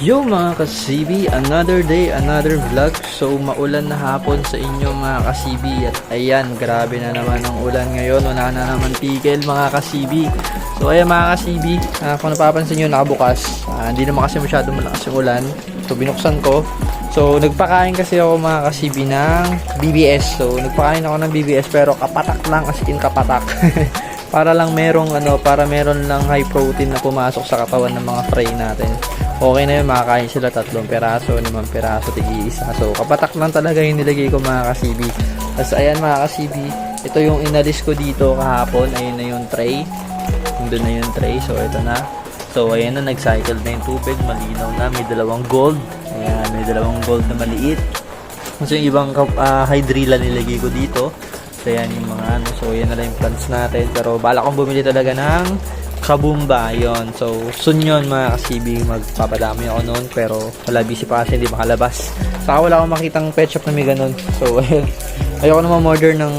Yo mga kasibi, another day, another vlog. So maulan na hapon sa inyo mga kasibi. At ayan, grabe na naman ang ulan ngayon. Wala na naman tigil mga kasibi. So ayan mga kasibi, kung napapansin nyo nakabukas, hindi naman kasi masyado malakas yung ulan. So binuksan ko. So nagpakain kasi ako mga kasibi ng BBS. So nagpakain ako ng BBS pero kapatak lang, as in kapatak. Para lang merong para meron lang high protein na pumasok sa katawan ng mga fry natin. Okay na yun, makakain sila 3 peraso, 5 peraso, tig-isa. So, kapatak lang talaga yung nilagay ko mga kasibi. Tapos, ayan mga kasibi, ito yung inalis ko dito kahapon. Ayun na yung tray. Doon na yung tray. So, ito na. So, ayan na, nag-cycle na yung tubig. Malinaw na. May 2 gold. Ayan, may 2 gold na maliit. So, yung ibang hydrilla nilagay ko dito. So, ayan yung mga So, ayan na lang yung plants natin. Pero, bala kong bumili talaga ng Kabumba, yon. So, soon yun mga kasibi, magpapadami ako noon. Pero, wala, busy pa kasi, hindi makalabas. Saka wala akong makitang pet shop na may ganun. So, ayoko naman order ng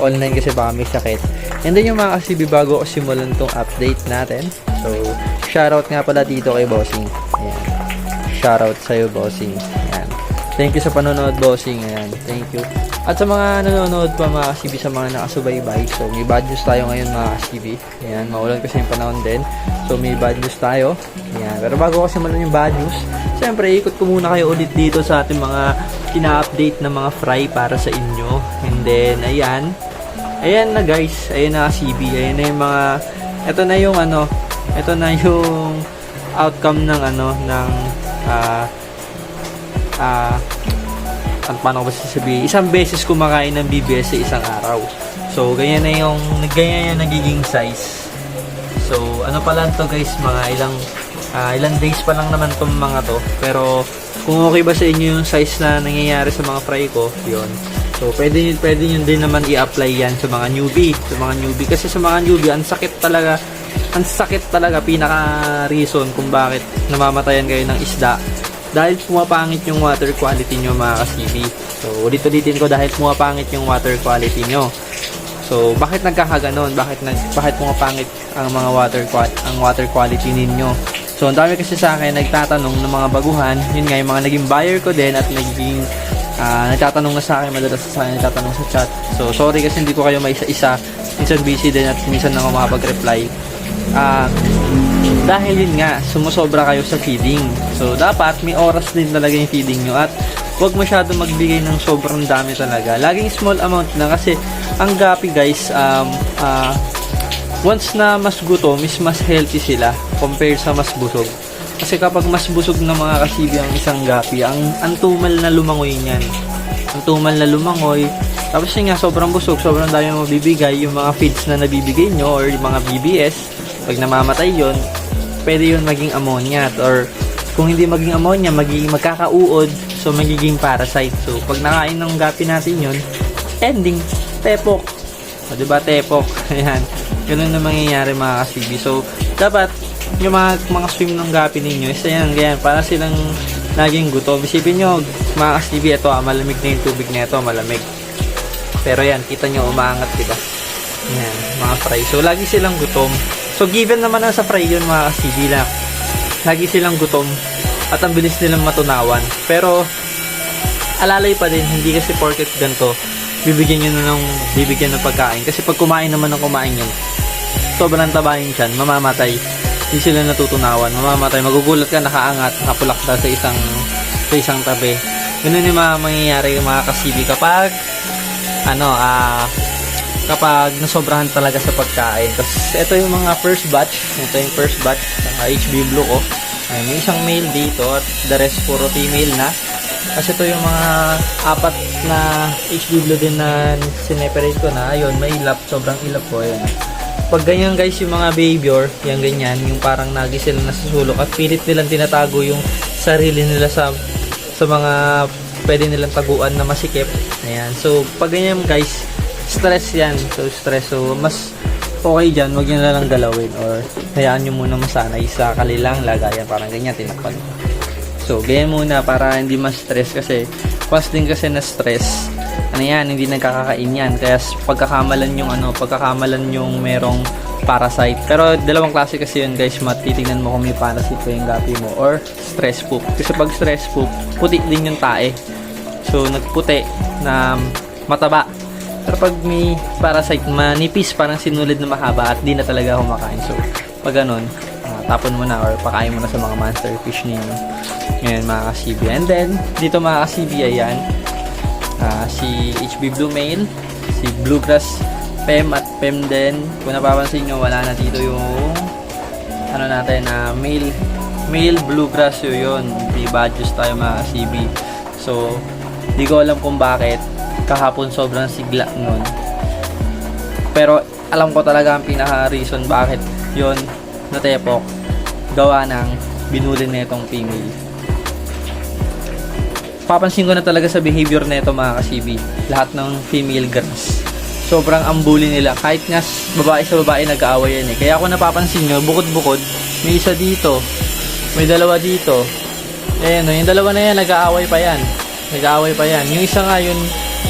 online kasi baka may sakit. And then yung mga kasibi, bago ako simulan tong update natin. So, shoutout nga pala dito kay Bossing. Ayan. Shoutout sa'yo, Bossing. Ayan. Thank you sa panonood, Bossing. Ayan. Thank you. At sa mga nanonood pa mga kasibi, sa mga nakasubaybay, so may bad news tayo ngayon mga kasibi. Ayan, maulan kasi yung panahon din. So may bad news tayo. Ayan, pero bago kasi malan yung bad news, siyempre ikot ko muna kayo ulit dito sa ating mga kina-update na mga fry para sa inyo. And then, ayan na guys, ayan na kasibi, ayan na yung mga, ito na yung outcome ng paano ko ba sasabihin? Isang beses kumakain ng BBS sa isang araw. So, ganyan yung nagiging size. So, ano pa lang to guys, mga ilang days pa lang naman tong mga to. Pero, kung okay ba sa inyo yung size na nangyayari sa mga fry ko, yun. So, pwede nyo din naman i-apply yan sa mga newbie. Kasi sa mga newbie, ang sakit talaga, pinaka-reason kung bakit namamatayan kayo ng isda. Dahil pumapangit yung water quality nyo mga kasibi. So, ulit-ulitin ko, dahil pumapangit yung water quality nyo. So, bakit nagkakaganon? Bakit pumapangit ang water quality ninyo? So, ang dami kasi sa akin nagtatanong ng mga baguhan. Yun nga, yung mga naging buyer ko din at nagtatanong na sa akin, madalas sa akin nagtatanong sa chat. So, sorry kasi hindi ko kayo may isa-isa. Minsan busy din at minsan na ako makapag-reply. Dahil yun nga, sumusobra kayo sa feeding. So, dapat may oras din talaga yung feeding nyo at huwag masyado magbigay ng sobrang dami talaga. Laging small amount na kasi ang gapi guys, once na mas gutom, mas healthy sila compared sa mas busog. Kasi kapag mas busog na mga kasibi ang isang gapi, ang tumal na lumangoy niyan. Ang tumal na lumangoy. Tapos yun nga, sobrang busog, sobrang dami mabibigay. Yung mga feeds na nabibigay nyo or yung mga BBS, pag namamatay yun, pwede yun maging ammonia, or kung hindi maging ammonia, magkakauod, so magiging parasite. So, pag nakain ng gapi natin yun, ending, tepok. O, diba, tepok? Ayan. Ganun na mangyayari mga kasibi. So, dapat, yung mga swim ng gapi ninyo, is ayan, ganyan, para silang laging gutom. Isipin nyo, mga kasibi, ito, malamig na yung tubig na ito, malamig. Pero yan, kita nyo, umaangat, diba? Ayan, mga fry. So, lagi silang gutom. So, given naman na sa fry yun mga kasibi na lagi silang gutom at ang bilis nilang matunawan. Pero, alalay pa din, hindi kasi porket ganito, bibigyan ng pagkain. Kasi pag kumain naman ng kumain yun, sobrang taba yun siyan, mamamatay. Hindi sila natutunawan, mamamatay. Magugulat ka, nakaangat, nakapulakta sa isang tabi. Ganun yung mangyayari yung mga kasibi kapag kapag nasobrahan talaga sa pagkain. Tapos, ito yung mga first batch. Ito yung first batch sa HB Blue ko. Ay, may isang male dito at the rest puro female na. Kasi ito yung mga 4 na HB Blue din na sineperate ko na. Ayun, may ilap. Sobrang ilap ko. Ayun. Pag ganyan guys, yung mga behavior, yung ganyan, yung parang nagi sila nasusulok at pilit nilang tinatago yung sarili nila sa mga pwede nilang taguan na masikip. Ayan. So, pag ganyan guys, stress yan. So, stress. So, mas okay dyan. Huwag nyo na lang galawin or hayaan nyo muna masanay sa kalilang lagayan. Parang ganyan, tinakpan. So, ganyan muna para hindi mas stress kasi once din kasi na stress, ano yan, hindi nagkakakain yan. Kaya pagkakamalan yung merong parasite. Pero dalawang klase kasi yun guys, titingnan mo kung may parasite pa yung gapi mo or stress poop. Kasi pag stress poop, puti din yung tae. So nagputi na mataba. Pero pag may parasite, manipis, parang sinulid na mahaba at di na talaga kumakain. So pag ganun, tapon mo na or pakain mo na sa mga monster fish ninyo. Ngayon mga kasibi. And then, dito mga kasibi, ayan, si HB Blue Male, si Bluegrass Pem at Pem din. Kung napapansin nyo, wala na dito yung ano natin, male Bluegrass yun. May badges tayo mga kasibi. So, di ko alam kung bakit. Kahapon sobrang sigla nun. Pero, alam ko talaga ang pinaka-reason bakit yun natepok. Gawa ng binulin na itong female. Papansin ko na talaga sa behavior na ito mga kasibi. Lahat ng female grass. Sobrang ambuli nila. Kahit nga babae sa babae nag-aaway yan eh. Kaya kung napapansin nyo, bukod-bukod, may isa dito. May dalawa dito. Ayan, yung dalawa na yan, nag-aaway pa yan. Yung isa nga yun,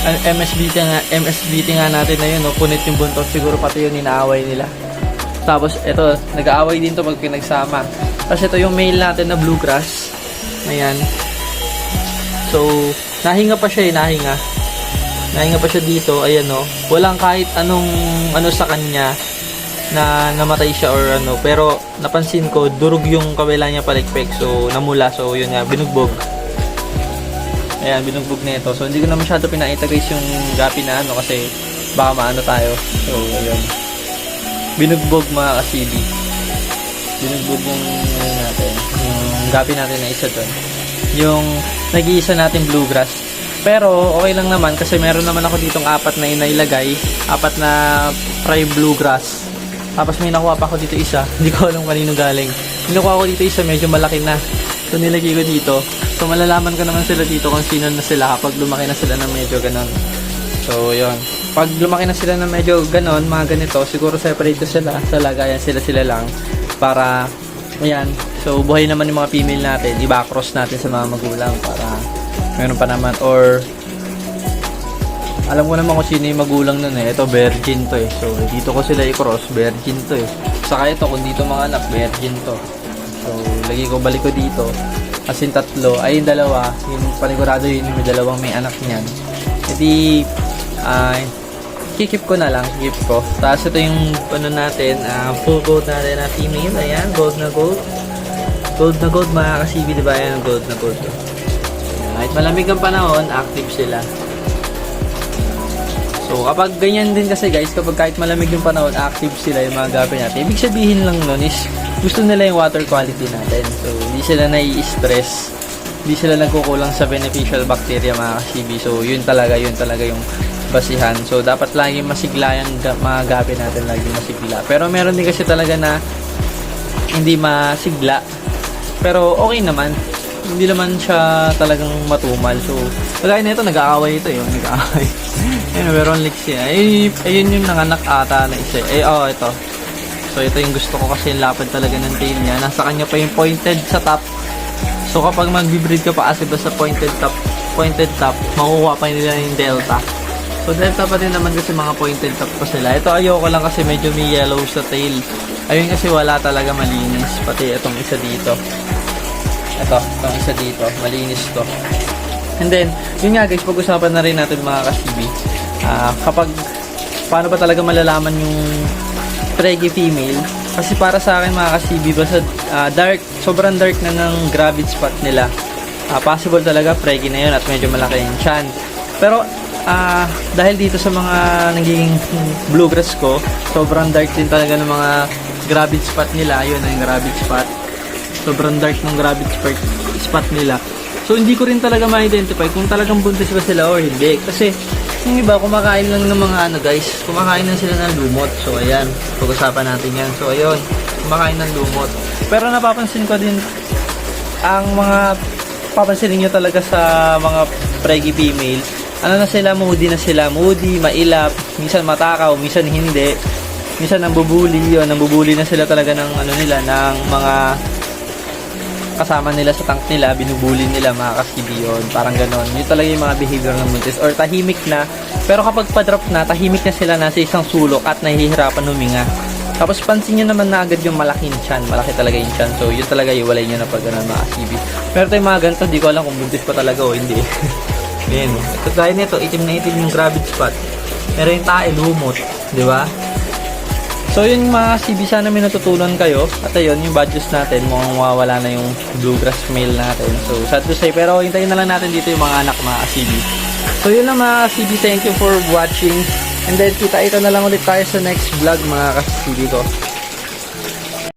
MSBT nga natin na yun, no? Punit yung buntot. Siguro pati yun inaaway nila. Tapos, ito, nag-aaway din to pag pinagsama. Tapos, ito yung male natin na bluegrass. Ayan. So, nahinga pa siya Nahinga pa siya dito. Ayan, no. Walang kahit ano sa kanya na namatay siya or ano. Pero, napansin ko, durog yung kabila niya palikpik. So, namula. So, yun nga, binugbog. Ayan, binugbog na ito. So, hindi ko na masyado pinakita guys yung gapi na ano kasi baka maano tayo. So, ayun. Binugbog mga kasibi. Binugbog yung gapi natin na isa doon. Yung nag-iisa natin bluegrass. Pero okay lang naman kasi meron naman ako ditong 4 na inailagay. 4 na fry bluegrass. Tapos may nakuha pa ako dito isa. Hindi ko alam kanino galing. Nakuha ko dito isa, medyo malaki na. So nilagay ko dito. So malalaman ko naman sila dito kung sino na sila kapag lumaki na sila ng medyo ganon. So yun. Pag lumaki na sila ng medyo ganon, mga ganito, siguro separate ko sila sa lagayan, sila lang para ayan. So buhay naman yung mga female natin, iba-cross natin sa mga magulang para meron pa naman or alam ko naman kung sino yung magulang nun eh. Ito virgin to eh. So dito ko sila i-cross, virgin to eh. Saka ito kung dito mga anak, virgin to. So lagi ko balik ko dito. As in tatlo, ay yung dalawa, yung panigurado yun yung may dalawang may anak niyan. Hindi kikip ko na lang, kikip ko. Tapos ito yung ano natin, full gold natin na female. Ayan, gold na gold. Gold na gold mga kasibi, diba? Ayan, gold na gold. Kahit malamig ang panahon, active sila. So kapag ganyan din kasi guys, kapag kahit malamig yung panahon, active sila yung mga gapi natin. Ibig sabihin lang nun is, gusto nila yung water quality natin. So hindi sila nai-stress. Hindi sila nagkukulang sa beneficial bacteria mga kasibi. So yun talaga yung basihan. So dapat lagi masigla yung mga gabi natin, lagi masigla. Pero meron din kasi talaga na hindi masigla. Pero okay naman. Hindi naman siya talagang matumal. So kagaya na ito, nag-aaway ito yun. Nag-aaway. Ayun, meron leaks siya. Ayun yung nanganak ata na isa. Ito. So ito yung gusto ko kasi yung lapad talaga ng tail niya. Nasa kanya pa yung pointed sa top. So kapag mag-breed ka pa kasi basta pointed top, makukuha pa nila yung delta. So delta pa din naman kasi mga pointed top pa sila. Ito ayoko lang kasi medyo may yellow sa tail. Ayun kasi wala talaga malinis. Pati itong isa dito. Itong isa dito. Malinis to. And then, yun nga guys, pag-usapan na rin natin mga kasibi. Kapag, paano ba talaga malalaman yung preggy female? Kasi para sa akin mga kasibi, basta sobrang dark na ng gravid spot nila. Possible talaga preggy na yun at medyo malaki yung chan. Pero, dahil dito sa mga naging bluegrass ko, sobrang dark din talaga ng mga gravid spot nila. Ayun na yung gravid spot. Sobrang dark ng gravid spot nila. So hindi ko rin talaga ma-identify kung talagang buntis ba sila or hindi. Kasi yung iba kumakain lang ng mga guys, kumakain lang sila ng lumot. So ayan, pag-usapan natin yan. So ayun, kumakain ng lumot. Pero napapansin ko din ang mga papansinin nyo talaga sa mga preggy female. Ano na sila, moody, mailap, minsan matakaw, minsan hindi, minsan nambubuli na sila talaga ng nila, ng mga kasama nila sa tank nila, binubulin nila mga kasibi yun. Parang ganon. Yun talaga yung mga behavior ng buntis. Or tahimik na, pero kapag pa-drop na, tahimik na sila nasa isang sulok at nahihirapan huminga. Tapos pansin nyo naman na agad yung malaking tiyan. Malaki talaga yung tiyan. So yun talaga iwalay nyo na pag ganon mga kasibi. Pero tayong mga ganito, di ko alam kung buntis pa talaga o hindi. Ayan. Ito gaya nito, itim na itim yung gravid spot. Pero yung tae lumot, di ba? So yun mga CB, sana may natutunan kayo. At ayun, yung badges natin, mukhang mawawala na yung bluegrass male natin. So sad to say, pero hintayin na lang natin dito yung mga anak mga CB. So yun lang mga CB, thank you for watching. And then kita-ita na lang ulit tayo sa next vlog mga CB ko.